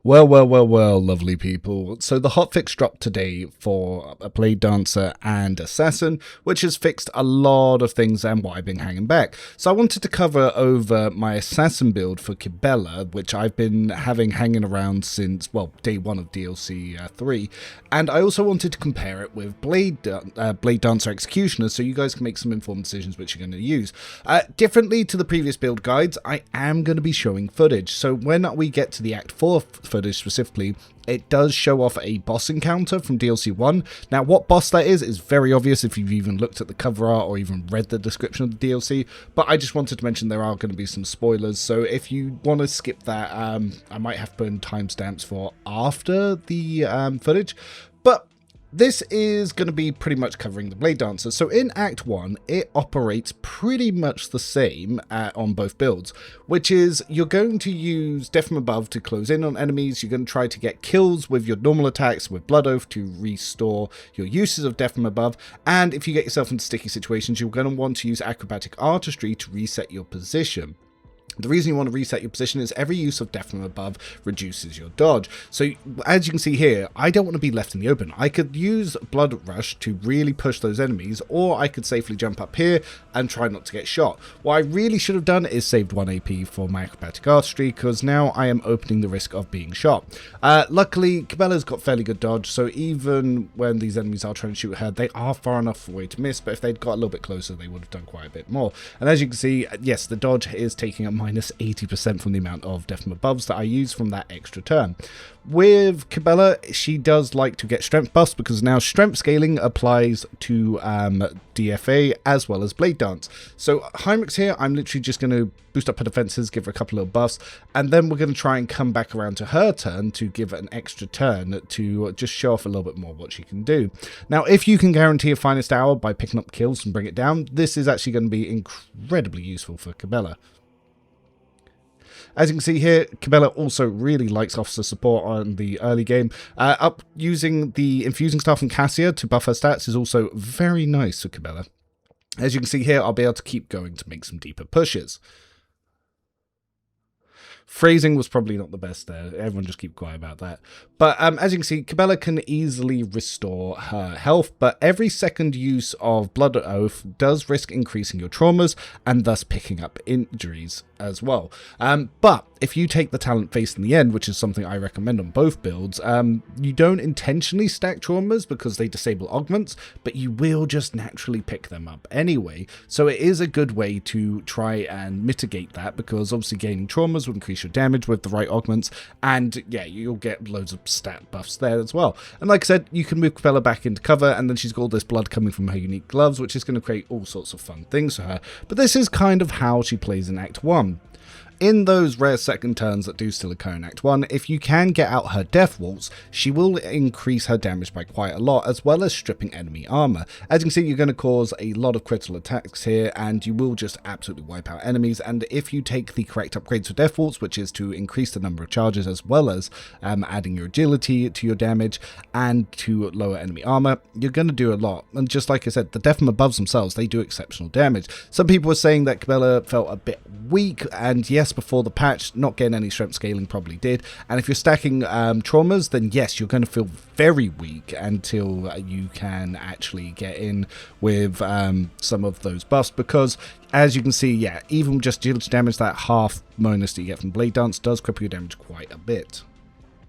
Well, lovely people. So the hotfix dropped today for a Bladedancer and Assassin, which has fixed a lot of things and what I've been hanging back. So I wanted to cover over my Assassin build for Kibellah, which I've been having hanging around since, well, day one of DLC 3. And I also wanted to compare it with Bladedancer Executioner, so you guys can make some informed decisions which you're going to use. Differently to the previous build guides, I am going to be showing footage. So when we get to the Act 4 footage specifically, it does show off a boss encounter from DLC 1. Now, what boss that is very obvious if you've even looked at the cover art or even read the description of the DLC, but I just wanted to mention there are going to be some spoilers, so if you want to skip that, I might have to put in timestamps for after the footage, but this is going to be pretty much covering the Bladedancer. So in Act 1, it operates pretty much the same on both builds, which is you're going to use Death from Above to close in on enemies. You're going to try to get kills with your normal attacks with Blood Oath to restore your uses of Death from Above. And if you get yourself into sticky situations, you're going to want to use Acrobatic Artistry to reset your position. The reason you want to reset your position is every use of Death from Above reduces your dodge. So as you can see here, I don't want to be left in the open. I could use Blood Rush to really push those enemies, or I could safely jump up here and try not to get shot. What I really should have done is saved 1 AP for my Acrobatic Artistry, because now I am opening the risk of being shot. Luckily, Kibellah's got fairly good dodge, so even when these enemies are trying to shoot her, they are far enough away to miss, but if they'd got a little bit closer, they would have done quite a bit more. And as you can see, yes, the dodge is taking a minus 80% from the amount of Death from Aboves that I use from that extra turn. With Kibellah, she does like to get strength buffs because now strength scaling applies to DFA as well as Blade Dance. So Heinrich's here, I'm literally just going to boost up her defenses, give her a couple of buffs, and then we're going to try and come back around to her turn to give an extra turn to just show off a little bit more what she can do. Now, if you can guarantee a finest hour by picking up kills and bring it down, this is actually going to be incredibly useful for Kibellah. As you can see here, Kibellah also really likes officer support on the early game. Using the infusing staff from Cassia to buff her stats is also very nice for Kibellah. As you can see here, I'll be able to keep going to make some deeper pushes. Phrasing was probably not the best there. Everyone just keep quiet about that. But as you can see, Kibellah can easily restore her health, but every second use of Blood Oath does risk increasing your traumas and thus picking up injuries as well. But if you take the talent face in the end, which is something I recommend on both builds, you don't intentionally stack traumas because they disable augments, but you will just naturally pick them up anyway. So it is a good way to try and mitigate that, because obviously gaining traumas will increase your damage with the right augments, and yeah, you'll get loads of stat buffs there as well. And like I said, you can move Kibellah back into cover, and then she's got all this blood coming from her unique gloves, which is going to create all sorts of fun things for her. But this is kind of how she plays in Act 1. In those rare second turns that do still occur in Act 1, if you can get out her Death Waltz, she will increase her damage by quite a lot, as well as stripping enemy armor. As you can see, you're going to cause a lot of critical attacks here, and you will just absolutely wipe out enemies. And if you take the correct upgrades for Death Waltz, which is to increase the number of charges, as well as adding your agility to your damage and to lower enemy armor, you're going to do a lot. And just like I said, the Death from Aboves themselves, they do exceptional damage. Some people were saying that Kibellah felt a bit weak, and yes, before the patch, not getting any strength scaling probably did. And if you're stacking traumas, then yes, you're going to feel very weak until you can actually get in with some of those buffs, because as you can see, yeah, even just agility damage, that half bonus that you get from Blade Dance does cripple your damage quite a bit.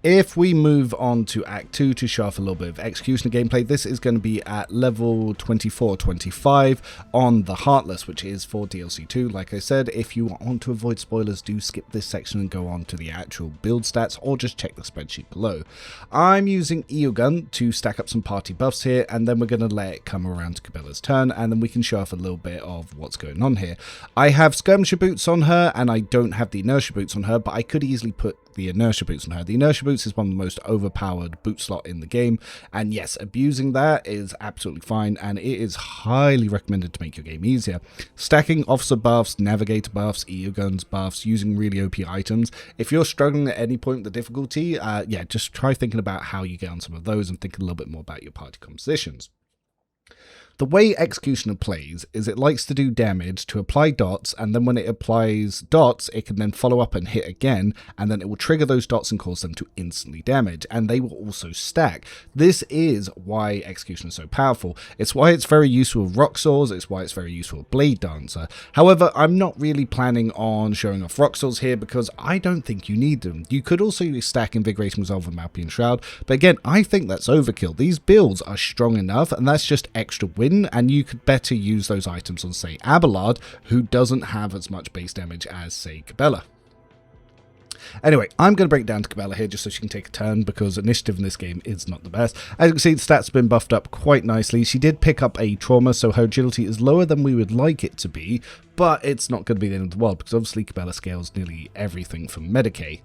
If we move on to Act 2 to show off a little bit of Executioner gameplay, this is going to be at level 24-25 on the Heartless, which is for DLC 2. Like I said, if you want to avoid spoilers, do skip this section and go on to the actual build stats, or just check the spreadsheet below. I'm using Eogun to stack up some party buffs here, and then we're going to let it come around to Kibellah's turn, and then we can show off a little bit of what's going on here. I have Skirmisher Boots on her, and I don't have the Inertia Boots on her, but I could easily put the Inertia Boots on her. The Inertia Boots is one of the most overpowered boot slot in the game, and yes, abusing that is absolutely fine, and it is highly recommended to make your game easier. Stacking officer buffs, navigator buffs, Eogun's buffs, using really OP items. If you're struggling at any point with the difficulty, yeah, just try thinking about how you get on some of those and think a little bit more about your party compositions. The way Executioner plays is it likes to do damage to apply dots, and then when it applies dots, it can then follow up and hit again, and then it will trigger those dots and cause them to instantly damage, and they will also stack. This is why Executioner is so powerful. It's why it's very useful with Rock Swords, it's why it's very useful with Bladedancer. However, I'm not really planning on showing off Rock Swords here because I don't think you need them. You could also stack Invigorating Resolve and Malpian Shroud, but again, I think that's overkill. These builds are strong enough, and that's just extra win, and you could better use those items on, say, Abelard, who doesn't have as much base damage as, say, Kibellah. Anyway, I'm going to break down to Kibellah here just so she can take a turn, because initiative in this game is not the best. As you can see, the stats have been buffed up quite nicely. She did pick up a trauma, so her agility is lower than we would like it to be, but it's not going to be the end of the world, because obviously Kibellah scales nearly everything from Medicae.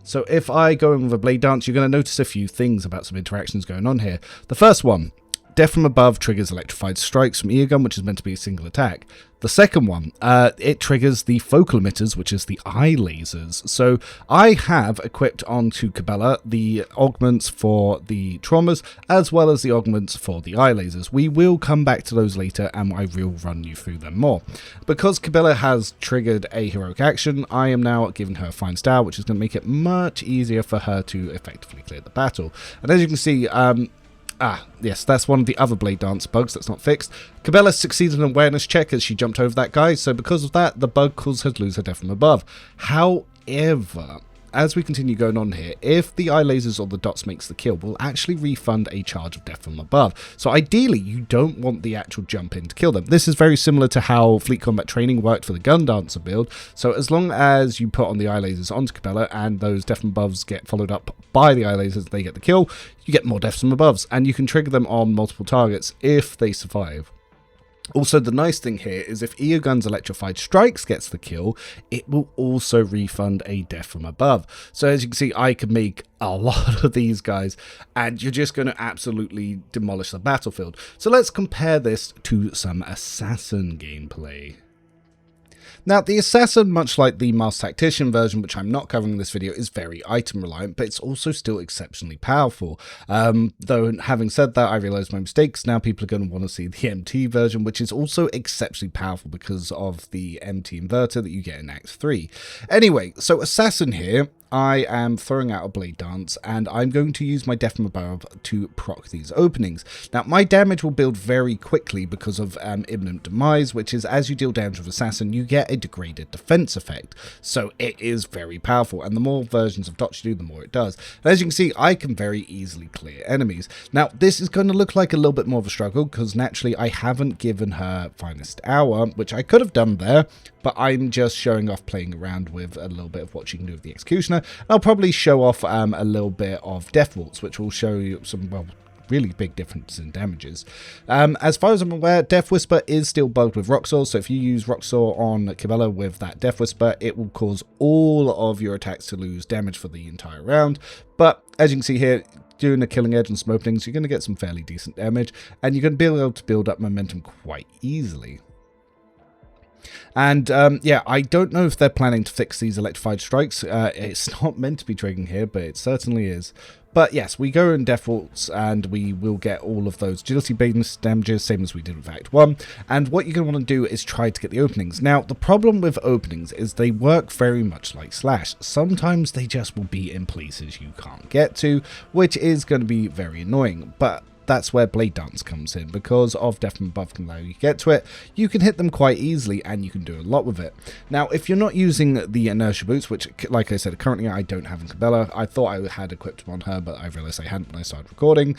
So if I go in with a Blade Dance, you're going to notice a few things about some interactions going on here. The first one, Death from Above triggers electrified strikes from Eargun, which is meant to be a single attack. The second one, it triggers the focal emitters, which is the eye lasers. So I have equipped onto Kibellah the augments for the traumas, as well as the augments for the eye lasers. We will come back to those later, and I will run you through them more. Because Kibellah has triggered a heroic action, I am now giving her a Fine Style, which is going to make it much easier for her to effectively clear the battle. And as you can see, yes, that's one of the other Blade Dance bugs that's not fixed. Kibellah succeeded an awareness check as she jumped over that guy, so because of that, the bug caused her to lose her Death from Above. However, as we continue going on here, if the eye lasers or the dots makes the kill, we'll actually refund a charge of Death from Above. So ideally, you don't want the actual jump in to kill them. This is very similar to how Fleet Combat Training worked for the Gun Dancer build. So as long as you put on the eye lasers onto Kibellah and those Death from Aboves get followed up by the eye lasers, they get the kill, you get more Deaths from Aboves, and you can trigger them on multiple targets if they survive. Also, the nice thing here is if Eargun's Electrified Strikes gets the kill, it will also refund a Death from Above. So as you can see, I could make a lot of these guys, and you're just going to absolutely demolish the battlefield. So let's compare this to some Assassin gameplay. Now, the Assassin, much like the Master Tactician version, which I'm not covering in this video, is very item reliant, but it's also still exceptionally powerful. Though, having said that, I realised my mistakes. Now people are going to want to see the MT version, which is also exceptionally powerful because of the MT inverter that you get in Act 3. Anyway, so Assassin here, I am throwing out a Blade Dance, and I'm going to use my Death from Above to proc these openings. Now, my damage will build very quickly because of Imminent Demise, which is as you deal damage with Assassin, you get a degraded defense effect. So it is very powerful, and the more versions of dots you do, the more it does. And as you can see, I can very easily clear enemies. Now, this is going to look like a little bit more of a struggle, because naturally I haven't given her Finest Hour, which I could have done there, but I'm just showing off playing around with a little bit of what she can do with the Executioner. I'll probably show off a little bit of Death Waltz, which will show you some, well, really big differences in damages. As far as I'm aware, Death Whisper is still bugged with Rock Saw, so if you use Rock Saw on Kibellah with that Death Whisper, it will cause all of your attacks to lose damage for the entire round. But as you can see here, doing a Killing Edge and some openings, you're going to get some fairly decent damage, and you're going to be able to build up momentum quite easily. And yeah, I don't know if they're planning to fix these electrified strikes. It's not meant to be triggering here, but it certainly is. But yes, we go in Death Waltz, and we will get all of those agility based damages, same as we did with Act 1. And what you're going to want to do is try to get the openings. Now, the problem with openings is they work very much like Slash. Sometimes they just will be in places you can't get to, which is going to be very annoying. But that's where Blade Dance comes in. Because of Death from Above can allow you to get to it, you can hit them quite easily, and you can do a lot with it. Now, if you're not using the inertia boots, which, like I said, currently I don't have in Kibellah, I thought I had equipped them on her, but I realized I hadn't when I started recording.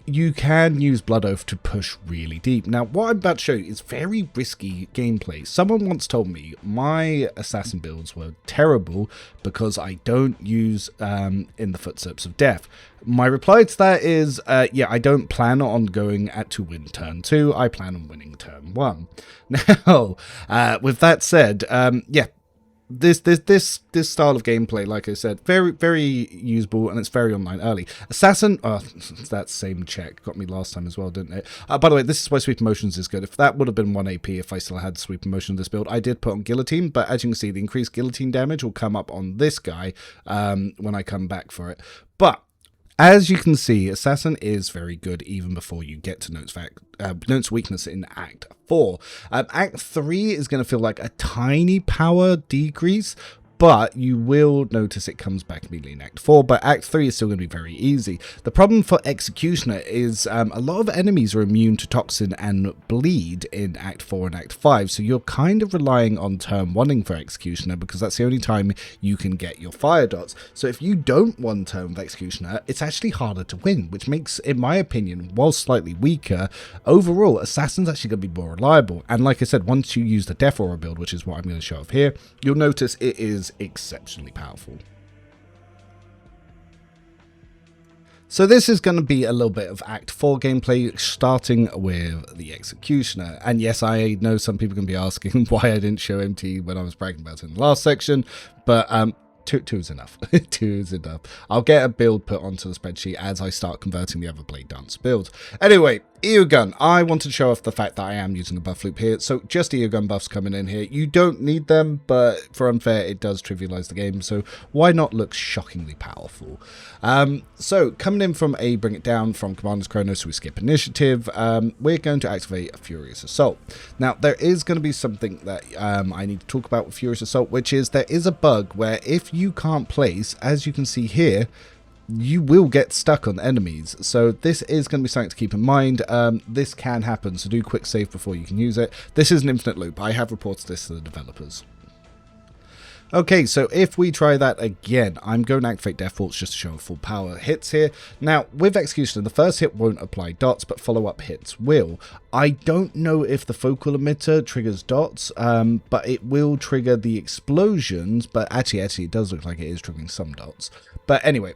You can use Blood Oath to push really deep. Now, what I'm about to show you is very risky gameplay. Someone once told me my Assassin builds were terrible because I don't use In the Footsteps of Death. My reply to that is, yeah, I don't plan on going to win turn 2. I plan on winning turn 1. Now, with that said, yeah, this style of gameplay, like I said, very usable, and it's very online early. Assassin, that same check got me last time as well, didn't it? By the way, this is why Sweep Emotions is good. If that would have been 1 AP if I still had Sweep Emotion in this build, I did put on Guillotine, but as you can see, the increased Guillotine damage will come up on this guy when I come back for it. But As you can see, Assassin is very good even before you get to Note's weakness in Act 4. Act 3 is going to feel like a tiny power decrease, but you will notice it comes back immediately in Act 4, but Act 3 is still going to be very easy. The problem for Executioner is a lot of enemies are immune to Toxin and Bleed in Act 4 and Act 5, so you're kind of relying on turn 1ing for Executioner because that's the only time you can get your fire dots. So if you don't one turn with Executioner, it's actually harder to win, which makes, in my opinion, while slightly weaker, overall, Assassin's actually going to be more reliable. And like I said, once you use the Death Aura build, which is what I'm going to show off here, you'll notice it is exceptionally powerful. So this is going to be a little bit of Act 4 gameplay, starting with the Executioner. And yes, I know some people can be asking why I didn't show MT when I was bragging about it in the last section, but two is enough. 2 is enough. I'll get a build put onto the spreadsheet as I start converting the other Bladedancer builds. Anyway, EO gun. I wanted to show off the fact that I am using a buff loop here, so just EO gun buffs coming in here. You don't need them, but for unfair, it does trivialize the game, so why not look shockingly powerful? So coming in from a Bring It Down from Commander's Chrono, so we skip initiative, we're going to activate a Furious Assault. Now, there is going to be something that I need to talk about with Furious Assault, which is there is a bug where if you can't place, as you can see here, you will get stuck on enemies. So this is going to be something to keep in mind. This can happen, so do quick save before you can use it. This is an infinite loop. I have reported this to the developers. Okay, so if we try that again, I'm going to activate Death Force just to show full power hits here. Now, with Executioner, the first hit won't apply dots, but follow-up hits will. I don't know if the focal emitter triggers dots, but it will trigger the explosions, but actually it does look like it is triggering some dots. But anyway,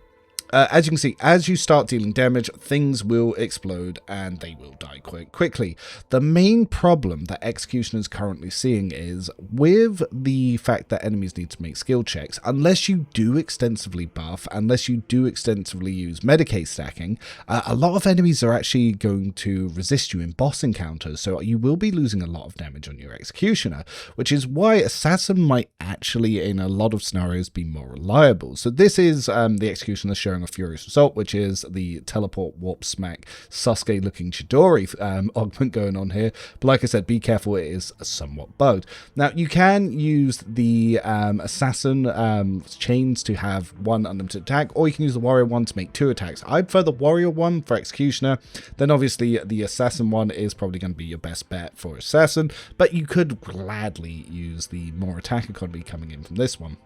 as you can see, as you start dealing damage, things will explode and they will die quite quickly. The main problem that Executioner is currently seeing is with the fact that enemies need to make skill checks, unless you do extensively buff, unless you do extensively use Medicae stacking, a lot of enemies are actually going to resist you in boss encounters, so you will be losing a lot of damage on your Executioner, which is why Assassin might actually, in a lot of scenarios, be more reliable. So this is the Executioner showing a Furious Assault, which is the teleport warp smack Sasuke looking Chidori augment going on here, but like I said, be careful, it is somewhat bugged. Now you can use the Assassin chains to have one unlimited attack, or you can use the Warrior one to make 2 attacks. I prefer the Warrior one for Executioner, then obviously the Assassin one is probably going to be your best bet for Assassin, but you could gladly use the more attack economy coming in from this one.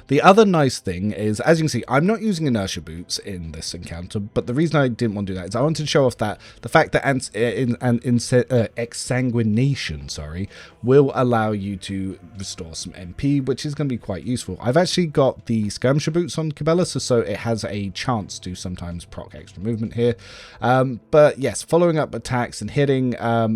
The other nice thing is, as you can see, I'm not using inertia boots in this encounter, but the reason I didn't want to do that is I wanted to show off that the fact that exsanguination, will allow you to restore some MP, which is going to be quite useful. I've actually got the skirmisher boots on Kibellah, so it has a chance to sometimes proc extra movement here. But yes, following up attacks and hitting,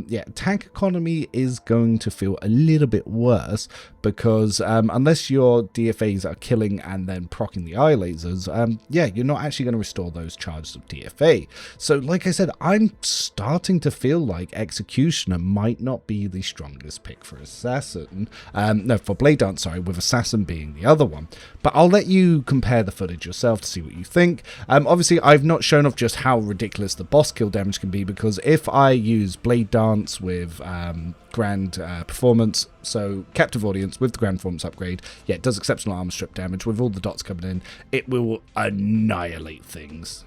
yeah, tank economy is going to feel a little bit worse because unless your DFAs are killing and then proccing the eye lasers, yeah, you're not actually going to restore those charges of DFA. So like I said, I'm starting to feel like Executioner might not be the strongest pick for Assassin. No, for Bladedancer, sorry, with Assassin being the other one. But I'll let you compare the footage yourself to see what you think. Obviously, I've not shown off just how ridiculous the boss kill damage can be, because if I use Blade Dance with Grand Performance, so Captive Audience with the Grand Performance upgrade, yeah, it does exceptional armor strip damage with all the dots coming in. It will annihilate things.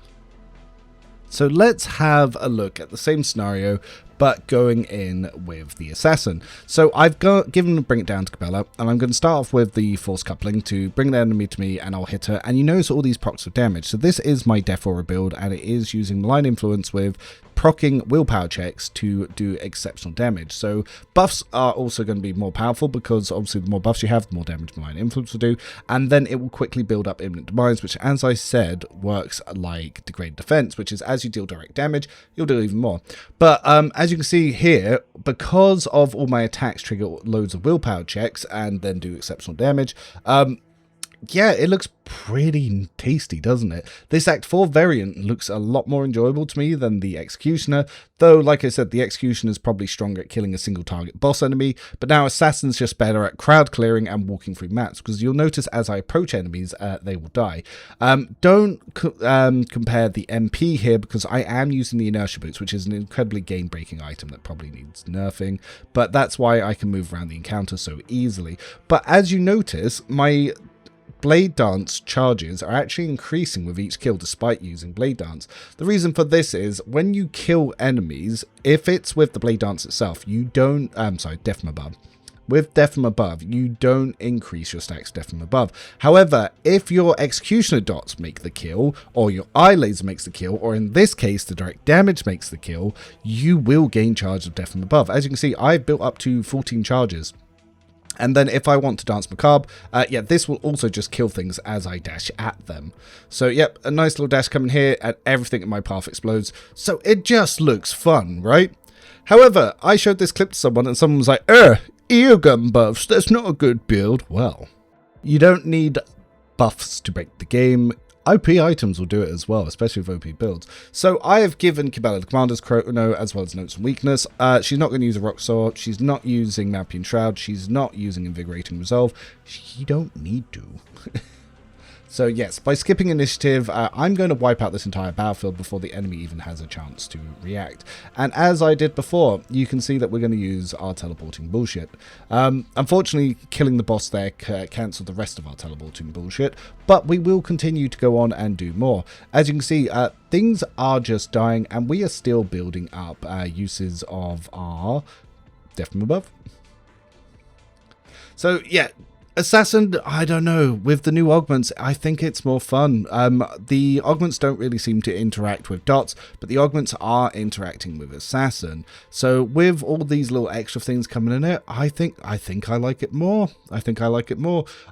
So let's have a look at the same scenario, but going in with the Assassin. So I've given Bring It Down to Kibellah, and I'm going to start off with the Force Coupling to bring the enemy to me, and I'll hit her. And you notice all these procs of damage. So this is my Death Aura build, and it is using Malign Influence with proccing willpower checks to do exceptional damage. So buffs are also going to be more powerful, because obviously the more buffs you have, the more damage Malign Influence will do, and then it will quickly build up Imminent Demise, which, as I said, works like Degraded Defense, which is as you deal direct damage, you'll do even more. But as you can see here, because of all my attacks trigger loads of willpower checks and then do exceptional damage, yeah, it looks pretty tasty, doesn't it? This Act 4 variant looks a lot more enjoyable to me than the Executioner, though, like I said, the Executioner is probably stronger at killing a single target boss enemy, but now Assassin's just better at crowd clearing and walking through maps, because you'll notice as I approach enemies, they will die. Don't compare the MP here, because I am using the Inertia Boots, which is an incredibly game-breaking item that probably needs nerfing, but that's why I can move around the encounter so easily. But as you notice, my Blade Dance charges are actually increasing with each kill despite using Blade Dance. The reason for this is when you kill enemies, if it's with the Blade Dance itself, you don't, Death from Above. With Death from Above, you don't increase your stacks Death from Above. However, if your Executioner dots make the kill, or your eye laser makes the kill, or in this case, the direct damage makes the kill, you will gain charge of Death from Above. As you can see, I've built up to 14 charges. And then if I want to Dance Macabre, yeah, this will also just kill things as I dash at them. So, yep, a nice little dash coming here, and everything in my path explodes. So it just looks fun, right? However, I showed this clip to someone, and someone was like, eargun buffs, that's not a good build. Well, you don't need buffs to break the game. OP items will do it as well, especially with OP builds. So I have given Kibellah the Commander's Chrono as well as Notes and Weakness. She's not going to use a Rock Sword. She's not using Malpian Shroud. She's not using Invigorating Resolve. She don't need to. So yes, by skipping initiative, I'm going to wipe out this entire battlefield before the enemy even has a chance to react. And as I did before, you can see that we're going to use our teleporting bullshit. Unfortunately, killing the boss there cancelled the rest of our teleporting bullshit, but we will continue to go on and do more. As you can see, things are just dying, and we are still building up uses of our Death from Above. So yeah, Assassin, I don't know, with the new augments, I think it's more fun. The augments don't really seem to interact with dots, but the augments are interacting with Assassin. So with all these little extra things coming in it, I think I like it more.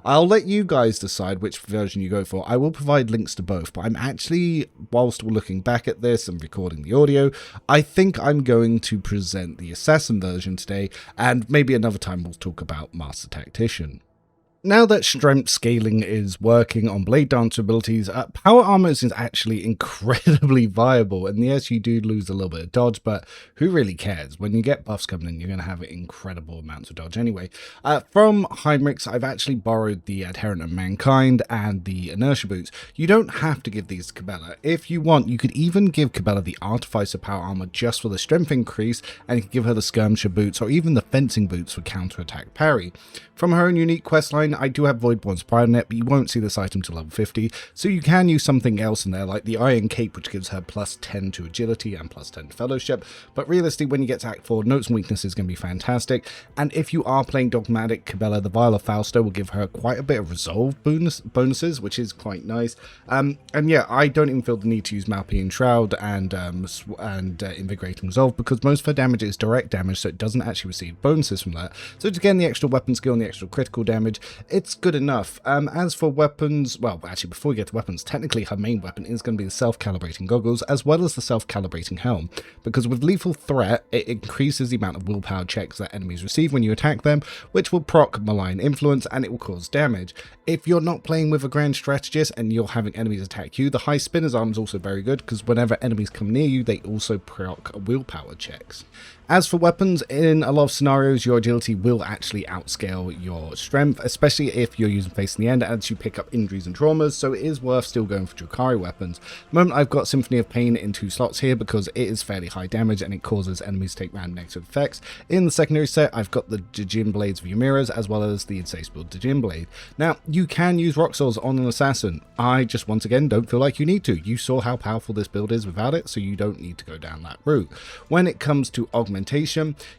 I'll let you guys decide which version you go for. I will provide links to both, but I'm actually, whilst we're looking back at this and recording the audio, I think I'm going to present the Assassin version today, and maybe another time we'll talk about Master Tactician. Now that strength scaling is working on Bladedancer abilities, power armor is actually incredibly viable, and yes, you do lose a little bit of dodge, but who really cares? When you get buffs coming in, you're going to have incredible amounts of dodge anyway. From Heinrich's, I've actually borrowed the Adherent of Mankind and the Inertia Boots. You don't have to give these to Kibellah. If you want, you could even give Kibellah the Artificer power armor just for the strength increase, and you could give her the Skirmisher Boots or even the Fencing Boots for counter-attack parry. From her own unique questline, I do have Voidborn's Pride in it, but you won't see this item till level 50, so you can use something else in there, like the Iron Cape, which gives her plus 10 to Agility and plus 10 to Fellowship. But realistically, when you get to Act 4, Notes and Weakness is going to be fantastic, and if you are playing Dogmatic Kibellah, the Vial of Fausto will give her quite a bit of Resolve bonuses, which is quite nice. And yeah, I don't even feel the need to use Malpian Shroud and Invigorating Resolve, because most of her damage is direct damage, so it doesn't actually receive bonuses from that. So to gain the extra weapon skill and the extra critical damage, it's good enough. As for weapons, well, actually, before we get to weapons, technically her main weapon is going to be the self-calibrating goggles, as well as the self-calibrating helm, because with lethal threat, it increases the amount of willpower checks that enemies receive when you attack them, which will proc malign influence, and it will cause damage. If you're not playing with a grand strategist and you're having enemies attack you, the high spinner's arm is also very good, because whenever enemies come near you, they also proc willpower checks. As for weapons, in a lot of scenarios, your agility will actually outscale your strength, especially if you're using Face in the End, as you pick up injuries and traumas, so it is worth still going for Drukhari weapons. At the moment, I've got Symphony of Pain in 2 slots here because it is fairly high damage and it causes enemies to take random negative effects. In the secondary set, I've got the Djinn Blades of Ymiras, as well as the Insatiable Djinn Blade. Now, you can use Rock Swords on an Assassin. I just, once again, don't feel like you need to. You saw how powerful this build is without it, so you don't need to go down that route. When it comes to augmentation,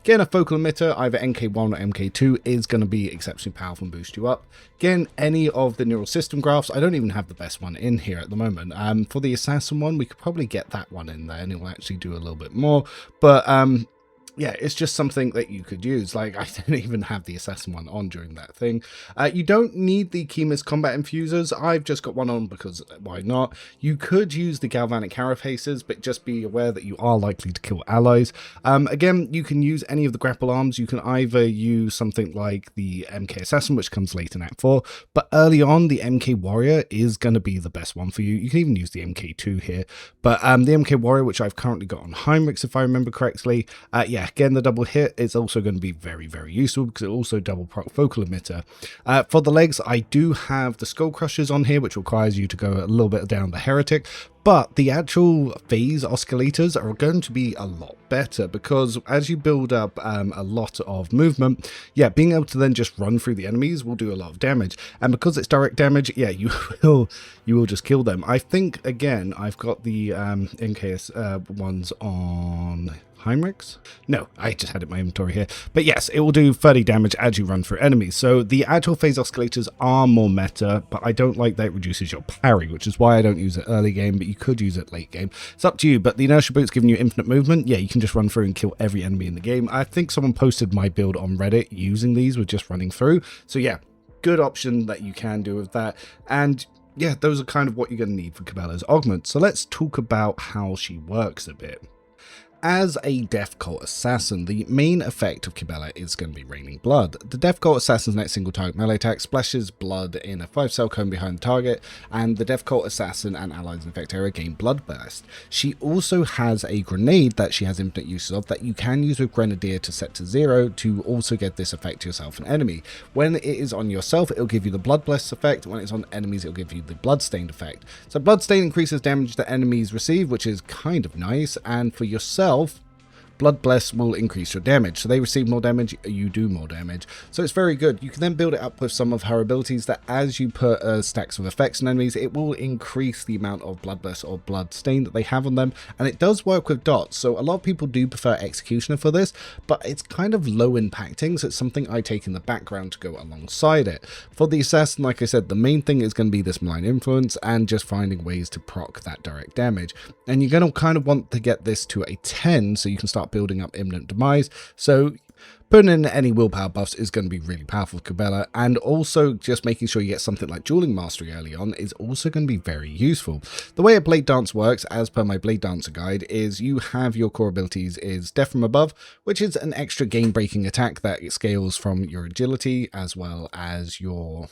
getting a focal emitter, either MK1 or MK2, is going to be exceptionally powerful and boost you up. Again, any of the neural system graphs, I don't even have the best one in here at the moment. For the Assassin one, we could probably get that one in there and it will actually do a little bit more. But yeah, it's just something that you could use. Like, I didn't even have the assassin one on during that thing. You don't need the Chemis combat infusers. I've just got one on because why not? You could use the galvanic carapaces, but just be aware that you are likely to kill allies. Again, you can use any of the grapple arms. You can either use something like the MK assassin, which comes late in Act 4, but early on, the MK warrior is going to be the best one for you. You can even use the MK2 here, but the MK warrior, which I've currently got on Heinrichs, if I remember correctly, yeah, again, the double hit is also going to be very, very useful because it also double proc focal emitter. For the legs, I do have the skull crushers on here, which requires you to go a little bit down the heretic, but the actual phase oscillators are going to be a lot better because as you build up a lot of movement, yeah, being able to then just run through the enemies will do a lot of damage. And because it's direct damage, yeah, you will just kill them. I think, again, I've got the NKS ones on Heinrichs? No, I just had it in my inventory here. But yes, it will do 30 damage as you run through enemies. So the actual phase oscillators are more meta, but I don't like that it reduces your parry, which is why I don't use it early game, but you could use it late game. It's up to you, but the inertia boot's giving you infinite movement. Yeah, you can just run through and kill every enemy in the game. I think someone posted my build on Reddit using these with just running through. So yeah, good option that you can do with that. And yeah, those are kind of what you're going to need for Kibellah's augment. So let's talk about how she works a bit. As a Death Cult Assassin, the main effect of Kibellah is going to be raining blood. The Death Cult Assassin's next single target melee attack splashes blood in a 5-cell cone behind the target, and the Death Cult Assassin and allies in effect area gain blood burst. She also has a grenade that she has infinite uses of that you can use with Grenadier to set to 0 to also get this effect to yourself and enemy. When it is on yourself, it'll give you the Blood Bless effect. When it's on enemies, it'll give you the Bloodstained effect. So Bloodstained increases damage that enemies receive, which is kind of nice, and for yourself, Blood Bless will increase your damage. So they receive more damage, you do more damage. So it's very good. You can then build it up with some of her abilities that as you put stacks of effects on enemies, it will increase the amount of Blood Bless or Blood Stain that they have on them. And it does work with dots. So a lot of people do prefer Executioner for this, but it's kind of low impacting. So it's something I take in the background to go alongside it. For the Assassin, like I said, the main thing is going to be this malign influence and just finding ways to proc that direct damage. And you're going to kind of want to get this to a 10 so you can start building up imminent demise. So putting in any willpower buffs is going to be really powerful for Kibellah, and also just making sure you get something like Dueling Mastery early on is also going to be very useful. The way a Bladedancer works, as per my Bladedancer guide, is you have your core abilities is Death from Above, which is an extra game-breaking attack that scales from your agility as well as your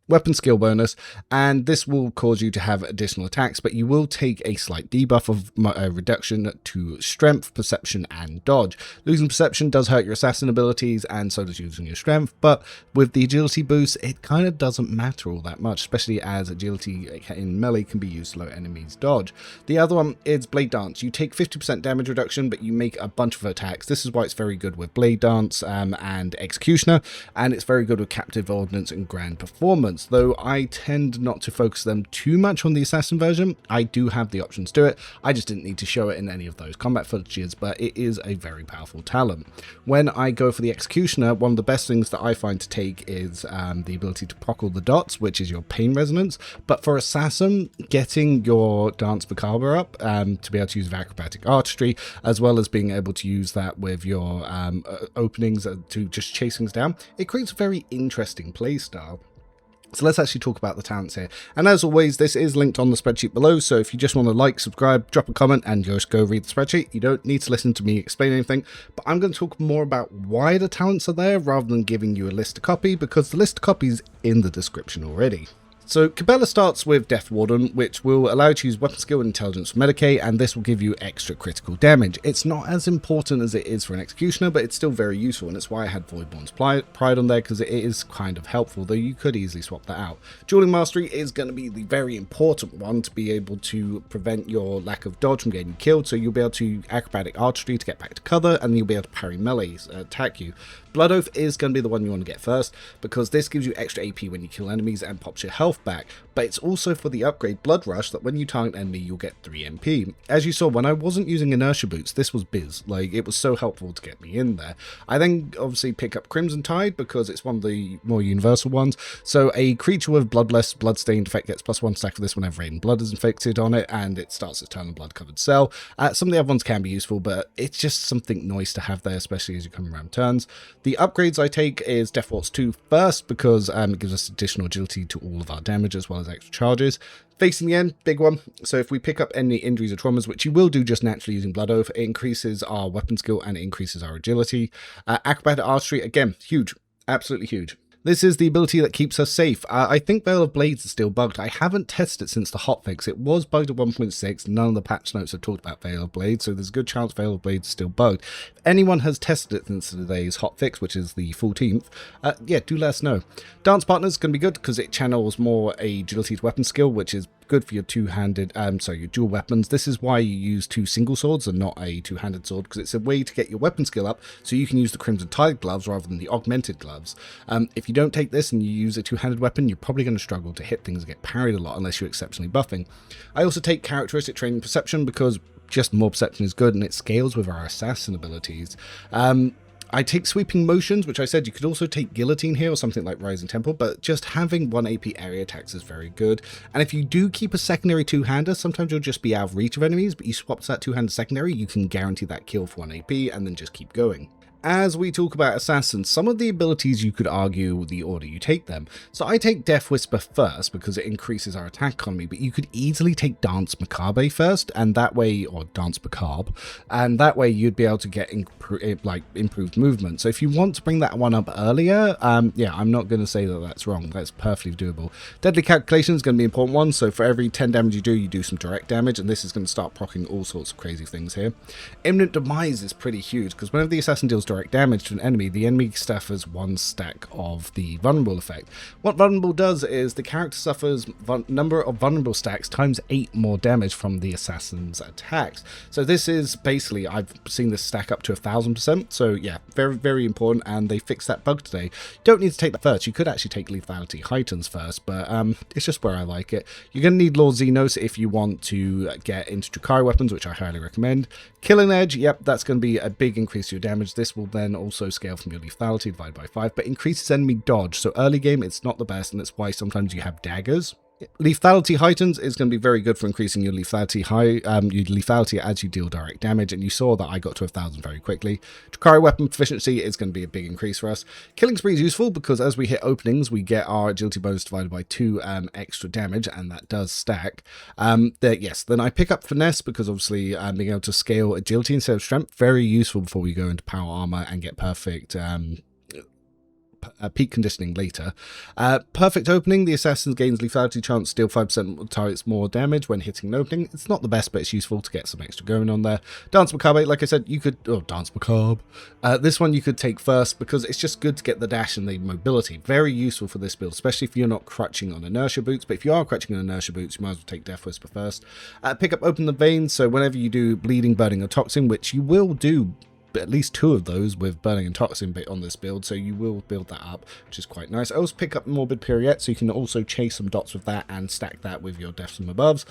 weapon skill bonus, and this will cause you to have additional attacks, but you will take a slight debuff of reduction to strength, perception, and dodge. Losing perception does hurt your assassin abilities, and so does using your strength, but with the agility boost, it kind of doesn't matter all that much, especially as agility in melee can be used to slow enemies' dodge. The other one is Blade Dance. You take 50% damage reduction, but you make a bunch of attacks. This is why it's very good with Blade Dance and Executioner, and it's very good with Captive Ordnance and Grand Performance. Though I tend not to focus them too much on the Assassin version. I do have the options to it. I just didn't need to show it in any of those combat footages, but it is a very powerful talent. When I go for the Executioner, one of the best things that I find to take is the ability to proc all the dots, which is your pain resonance. But for Assassin, getting your Dance Macabre up to be able to use acrobatic artistry, as well as being able to use that with your openings to just chase things down, it creates a very interesting playstyle. So let's actually talk about the talents here. And as always, this is linked on the spreadsheet below. So if you just want to like, subscribe, drop a comment, and just go read the spreadsheet, you don't need to listen to me explain anything. But I'm going to talk more about why the talents are there rather than giving you a list to copy, because the list to copy is in the description already. So Kibellah starts with Death Warden, which will allow you to use weapon skill and intelligence for Medicae, and this will give you extra critical damage. It's not as important as it is for an Executioner, but it's still very useful, and it's why I had Voidborn's Pride on there, because it is kind of helpful, though you could easily swap that out. Dueling Mastery is going to be the very important one to be able to prevent your lack of dodge from getting killed, so you'll be able to acrobatic archery to get back to cover, and you'll be able to parry melees attack you. Blood Oath is going to be the one you want to get first, because this gives you extra AP when you kill enemies and pops your health health back, but it's also for the upgrade Blood Rush that when you target enemy you'll get 3 MP. As you saw, when I wasn't using inertia boots, this was biz. Like, it was so helpful to get me in there. I then obviously pick up Crimson Tide because it's one of the more universal ones. So a creature with Bloodless Bloodstained effect gets +1 stack for this whenever Raiden Blood is inflicted on it, and it starts its turn on blood covered cell. Some of the other ones can be useful, but it's just something nice to have there, especially as you come around turns. The upgrades I take is Death Waltz 2 first because it gives us additional agility to all of our damage as well as extra charges. Facing the end, big one. So if we pick up any injuries or traumas, which you will do just naturally using Blood Oath, it increases our weapon skill and it increases our agility. Acrobatic Archery, again, huge. Absolutely huge. This is the ability that keeps us safe. I think Veil of Blades is still bugged. I haven't tested it since the hotfix. It was bugged at 1.6. None of the patch notes have talked about Veil of Blades, so there's a good chance Veil of Blades is still bugged. If anyone has tested it since today's hotfix, which is the 14th, yeah, do let us know. Dance Partner is going to be good because it channels more agility to weapon skill, which is good for your your dual weapons. This is why you use 2 single swords and not a 2-handed sword, because it's a way to get your weapon skill up so you can use the Crimson Tide gloves rather than the augmented gloves. If you don't take this and you use a 2-handed weapon, you're probably going to struggle to hit things and get parried a lot unless you're exceptionally buffing. I also take Characteristic Training Perception because just more perception is good and it scales with our assassin abilities. I take Sweeping Motions, which I said you could also take Guillotine here or something like Rising Temple, but just having 1 AP area attacks is very good. And if you do keep a secondary 2-hander, sometimes you'll just be out of reach of enemies, but you swap to that 2-handed secondary, you can guarantee that kill for 1 AP and then just keep going. As we talk about assassins, some of the abilities you could argue the order you take them. So I take Death Whisper first because it increases our attack economy, but you could easily take Dance Macabre first, and that way, or Dance Macabre, and that way you'd be able to get improved movement. So if you want to bring that one up earlier, yeah, I'm not going to say that that's wrong. That's perfectly doable. Deadly Calculation is going to be an important one. So for every 10 damage you do some direct damage, and this is going to start proccing all sorts of crazy things here. Imminent Demise is pretty huge because whenever the assassin deals direct damage to an enemy, the enemy suffers 1 stack of the vulnerable effect. What vulnerable does is the character suffers number of vulnerable stacks times 8 more damage from the assassin's attacks. So this is basically, I've seen this stack up to 1000%. So yeah, very, very important, and they fixed that bug today. You don't need to take that first. You could actually take Lethality Heightens first, but it's just where I like it. You're going to need Lord Xenos if you want to get into Drukhari weapons, which I highly recommend. Killing Edge, yep, that's going to be a big increase to your damage. This will then also scale from your lethality divided by 5, but increases enemy dodge. So early game, it's not the best, and that's why sometimes you have daggers. Lethality Heightens is going to be very good for increasing your lethality as you deal direct damage, and you saw that I got to 1000 very quickly. Drukhari weapon proficiency is going to be a big increase for us. Killing Spree is useful because as we hit openings, we get our agility bonus divided by 2 extra damage, and that does stack. Then I pick up Finesse because obviously being able to scale agility instead of strength, very useful before we go into power armor and get perfect peak conditioning later. Perfect opening, the assassin gains lethality chance to deal 5% targets more damage when hitting an opening. It's not the best, but it's useful to get some extra going on there. Dance Macabre, like I said, you could... Oh, Dance Macabre. This one you could take first because it's just good to get the dash and the mobility. Very useful for this build, especially if you're not crutching on inertia boots. But if you are crutching on inertia boots, you might as well take Death Whisper first. Pick up Open the Veins, so whenever you do Bleeding, Burning, or Toxin, which you will do at least 2 of those with Burning and Toxin bit on this build, so you will build that up, which is quite nice. I also pick up Morbid Pirouette, so you can also chase some dots with that and stack that with your Deaths from Aboves.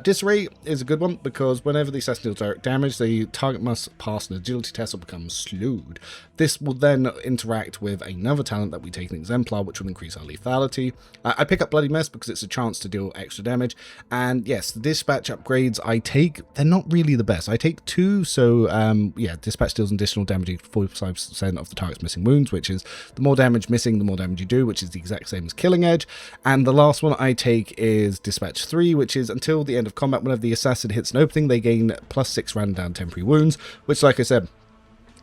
Disarray is a good one because whenever the assassin deals direct damage, the target must pass an agility test or become slowed. This will then interact with another talent that we take in Exemplar, which will increase our lethality. I pick up Bloody Mess because it's a chance to deal extra damage, and yes, the dispatch upgrades I take, they're not really the best. I take 2, so yeah, dispatch deals additional damage equal to 45% of the target's missing wounds, which is the more damage missing, the more damage you do, which is the exact same as Killing Edge. And the last one I take is Dispatch 3, which is until the end of combat, whenever the assassin hits an opening, they gain +6 random down temporary wounds, which, like I said,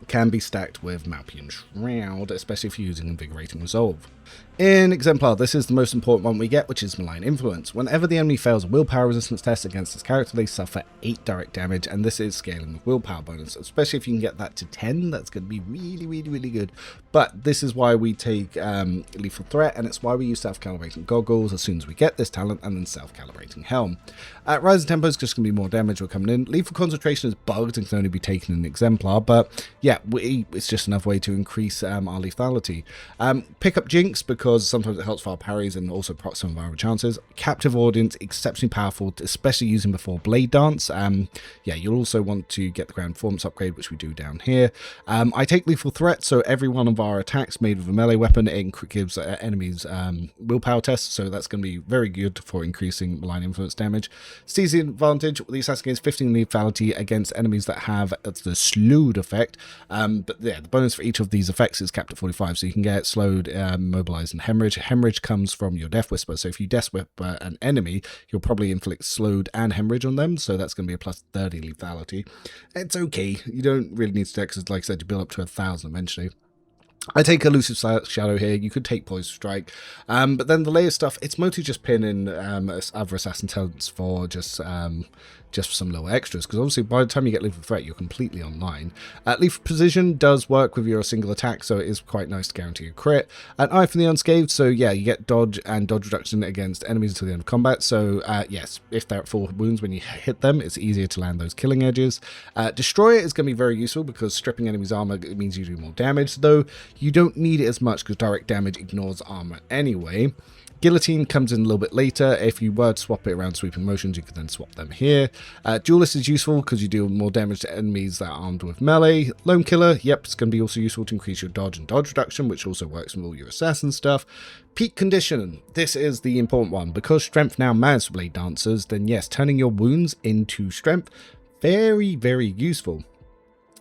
can be stacked with Malpian Shroud, especially if you're using Invigorating Resolve. In Exemplar, this is the most important one we get, which is Malign Influence. Whenever the enemy fails a willpower resistance test against this character, they suffer 8 direct damage, and this is scaling with willpower bonus. Especially if you can get that to 10, that's going to be really, really, really good. But this is why we take Lethal Threat, and it's why we use Self-Calibrating Goggles as soon as we get this talent, and then Self-Calibrating Helm. Rising Tempo is just going to be more damage we're coming in. Lethal Concentration is bugged and can only be taken in Exemplar, but yeah, yeah, it's just another way to increase our lethality. Pick up Jinx because sometimes it helps for our parries and also procs some of our chances. Captive Audience, exceptionally powerful, especially using before Blade Dance. Yeah, you'll also want to get the Ground Performance upgrade, which we do down here. I take Lethal Threat, so every one of our attacks made with a melee weapon, it gives enemies willpower tests, so that's going to be very good for increasing malign influence damage. Seize the Advantage, the assassin gains 15 lethality against enemies that have the slowed effect, but yeah, the bonus for each of these effects is capped at 45, so you can get slowed, mobilized, and hemorrhage. Hemorrhage comes from your Death Whisper, so if you Death Whisper an enemy, you'll probably inflict slowed and hemorrhage on them, so that's going to be a plus 30 lethality. It's okay, you don't really need to do it because, like I said, you build up to 1,000 eventually. I take Elusive Shadow here, you could take Poison Strike, but then the layer stuff, it's mostly just pinning other assassin talents for just some little extras, because obviously by the time you get Lethal Threat, you're completely online. Lethal Precision does work with your single attack, so it is quite nice to guarantee a crit. An Eye for the Unscathed, so yeah, you get dodge and dodge reduction against enemies until the end of combat, so yes, if they're at full wounds when you hit them, it's easier to land those killing edges. Destroyer is going to be very useful because stripping enemies' armor means you do more damage, though you don't need it as much because direct damage ignores armor anyway. Guillotine comes in a little bit later. If you were to swap it around sweeping motions, you could then swap them here. Duelist is useful because you deal more damage to enemies that are armed with melee. Lone Killer, yep, it's going to be also useful to increase your dodge and dodge reduction, which also works with all your assassin stuff. Peak Condition, this is the important one. Because strength now matters for Blade Dancers, then yes, turning your wounds into strength, very, very useful.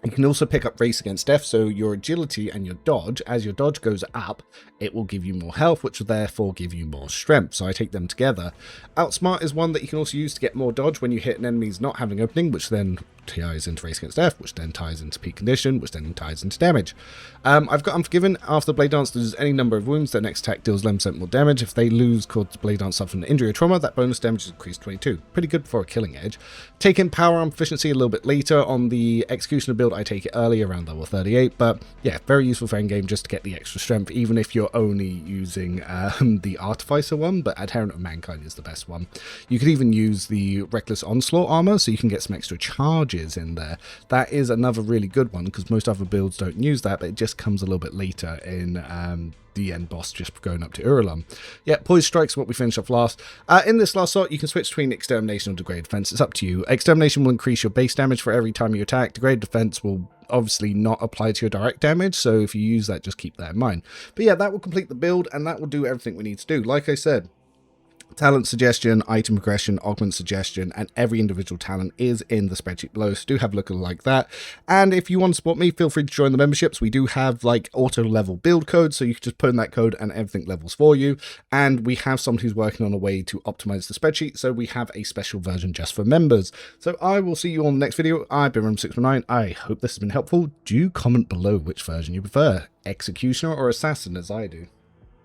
You can also pick up Race Against Death, so your agility and your dodge, as your dodge goes up, it will give you more health, which will therefore give you more strength, so I take them together. Outsmart is one that you can also use to get more dodge when you hit an enemy's not having opening, which then ties into Race Against Death, which then ties into Peak Condition, which then ties into damage. I've got Unforgiven. After Blade Dance loses any number of wounds, their next attack deals 11% more damage. If they lose cause Blade Dance suffer an injury or trauma, that bonus damage is increased 22. Pretty good for a killing edge. Take in Power Arm Proficiency a little bit later. On the Executioner build, I take it early, around level 38, but yeah, very useful for endgame just to get the extra strength, even if you're only using the Artificer one, but Adherent of Mankind is the best one. You could even use the Reckless Onslaught armor, so you can get some extra charges in there. That is another really good one, because most other builds don't use that, but it just comes a little bit later in the end boss, just going up to Uralan. Yeah, Poison Strike's what we finished off last. In this last slot, you can switch between Extermination or Degraded Defense. It's up to you. Extermination will increase your base damage for every time you attack. Degraded Defense will obviously not apply to your direct damage, so if you use that, just keep that in mind. But yeah, that will complete the build, and that will do everything we need to do. Like I said, talent suggestion, item progression, augment suggestion, and every individual talent is in the spreadsheet below, so do have a look like that. And if you want to support me, feel free to join the memberships. We do have like auto level build code, so you can just put in that code and everything levels for you. And we have someone who's working on a way to optimize the spreadsheet, so we have a special version just for members. So I will see you on the next video. I've been Rum619. I hope this has been helpful. Do comment below which version you prefer, Executioner or Assassin, as I do.